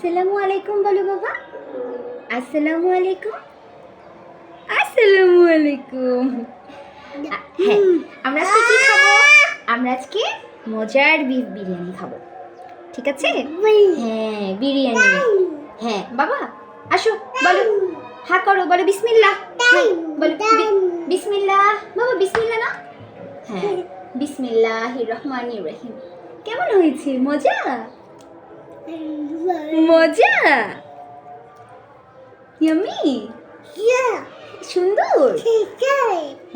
আসসালামু আলাইকুম বলো বাবা। আসসালামু আলাইকুম। আসসালামু আলাইকুম। হ্যাঁ, আমরা আজকে কি খাবো? আমরা আজকে মজার বিফ বিরিয়ানি খাবো, ঠিক আছে? হ্যাঁ, বিরিয়ানি। হ্যাঁ বাবা, আসো, বলো, হা করো, বলো বিসমিল্লাহ। হ্যাঁ, বলো বিসমিল্লাহ। বাবা বিসমিল্লাহ না? হ্যাঁ, বিসমিল্লাহির রহমানির রহিম। কেমন হয়েছে? মজা মজা, ইয়ামি, সুন্দর।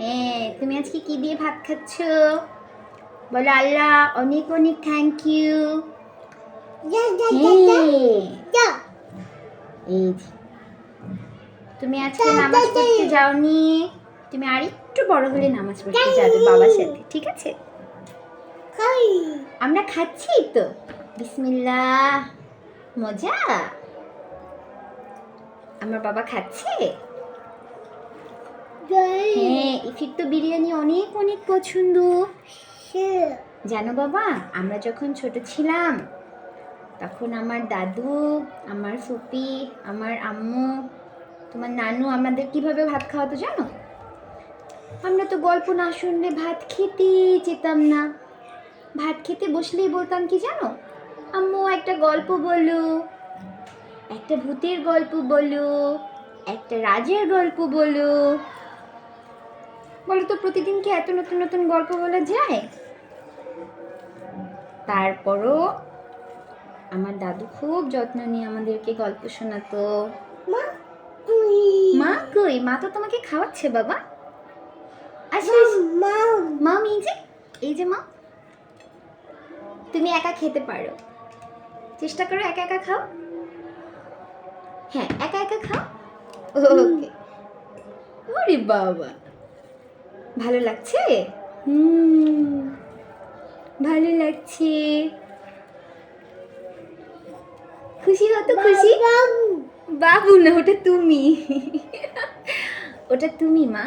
হ্যাঁ, তুমি আজকে কি দিয়ে ভাত খাচ্ছ? বলো আল্লাহ অনেক অনেক থ্যাংক ইউ। এই যে, তুমি আজকে নামাজ পড়তে যাওনি, তুমি আর একটু বড় হলে নামাজ পড়তে যাবে বাবার সাথে, ঠিক আছে? আমরা খাচ্ছি তো, বিসমিল্লাহ। মজা, আমার বাবা খাচ্ছে। হ্যাঁ, ইফির তো বিরিয়ানি অনেক অনেক পছন্দ। জানো বাবা, আমরা যখন ছোট ছিলাম তখন আমার দাদু, আমার ফুপি, আমার আম্মু, তোমার নানু আমাদের কিভাবে ভাত খাওয়াতো জানো? আমরা তো গল্প না শুনলে ভাত খেতেই যেতাম না। ভাত খেতে বসলেই বলতাম কি জানো, আম্মু একটা গল্প বলো, একটা ভূতের গল্প বলো, একটা রাজের গল্প বলো। বলো তো প্রতিদিন কি এত নতুন নতুন গল্প বলা যায়? তারপরও আমার দাদু খুব যত্ন নিয়ে আমাদেরকে গল্প শোনাতো। মা কই? মা তো তোমাকে খাওয়াচ্ছে বাবা। আচ্ছা, মাম এই যে মা, তুমি একা খেতে পারো, চেষ্টা করো একা একা খাও। হ্যাঁ, একা একা খাও। ওকে। ওরে বাবা, ভালো লাগছে? ভালো লাগছে। খুশি হতো? খুশি? বাবু না, ওটা তুমি। ওটা তুমি মা।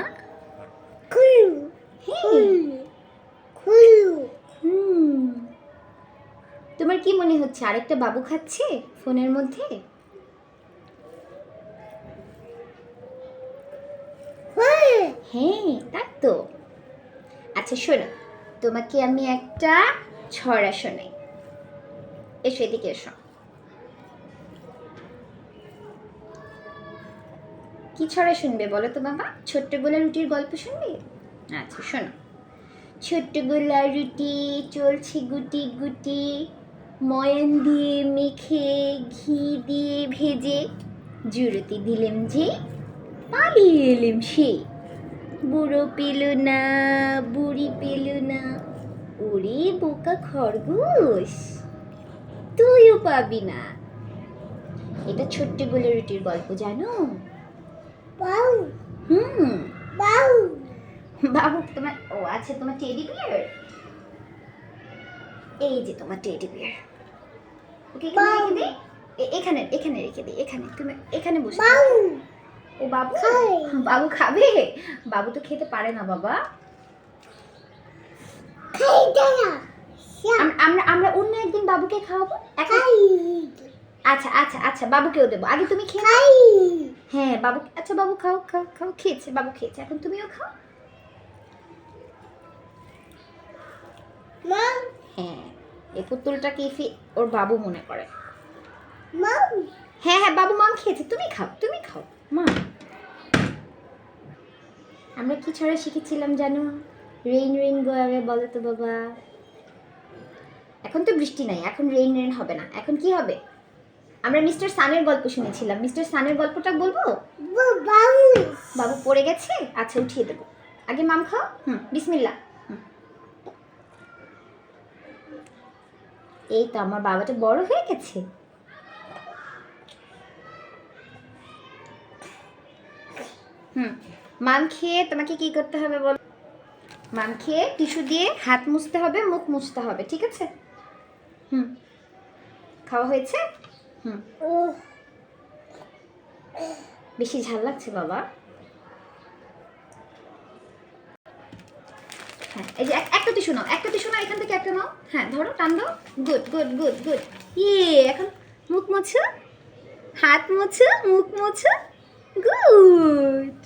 তোমার কি মনে হচ্ছে আরেকটা বাবু খাচ্ছে ফোনের মধ্যে? হ্যাঁ, তাই তো। আচ্ছা শোনো, তোমাকে আমি একটা ছড়া শোনাই। এসো, এদিকে এসো। কি ছড়া শুনবে বলো তো বাবা? ছোট্ট গোলা রুটির গল্প শুনবে? আচ্ছা শোনো। ছোট্ট গোলা রুটি চলছে গুটি গুটি, ময়ান দিয়ে মেখে ঘি দিয়ে ভেজে, জুড়তি দিলেম যে পালিয়ে এলেম সেই, বুড়ো পেল না বুড়ি পেল না, ওরে বোকা খরগোশ তুইও পাবি না। এটা ছোট্ট গোলা রুটির গল্প, জানো? বাবু তোমার, ও আচ্ছা, তোমার টেডি বিয়ার। এই যে তোমার টেডি বিয়ার, ওকে এখানে রেখে দে, এখানে রেখে দে, এখানে তুমি এখানে বসে। ও বাবু, বাবু খাবে? বাবু তো খেতে পারে না বাবা। আমরা আমরা অন্য একদিন বাবুকে খাওয়াবো। আচ্ছা আচ্ছা আচ্ছা, বাবুকেও দেবো, আগে তুমি খেয়ে। হ্যাঁ বাবু, আচ্ছা বাবু খাও খাও খাও, খেয়েছে বাবু, খেয়েছে, এখন তুমিও খাও। হ্যাঁ, এই পুতুলটাকে ওর বাবু মনে করে। হ্যাঁ হ্যাঁ, বাবু মাম খেয়েছে, তুমি খাও, তুমি খাও মা। আমরা কি ছড়া শিখেছিলাম জানো? রেইন রেইন গো অ্যাওয়ে, বলো তো বাবা। এখন তো বৃষ্টি নাই, এখন রেইন রেইন হবে না, এখন কি হবে? আমরা মিস্টার সানের গল্প শুনেছিলাম, মিস্টার সানের গল্পটা বলবো? বাবু পড়ে গেছে, আচ্ছা উঠিয়ে দেবো, আগে মাম খাও। বিসমিল্লাহ। এই তো আমার বাবাটা বড় হয়ে গেছে। মাম খেয়ে তোমাকে কি করতে হবে বল? মাম খেয়ে টিস্যু দিয়ে হাত মুছতে হবে, মুখ মুছতে হবে, ঠিক আছে? খাওয়া হয়েছে? বেশি ঝাল লাগছে বাবা? হ্যাঁ, এই যে একটা টিস্যু নাও, একটা টিস্যু নাও, এখান থেকে একটা নাও। হ্যাঁ ধরো, টান দাও। Good good good good. এখন মুখ মুছো। হাত মুছো, মুখ মুছো, গুড।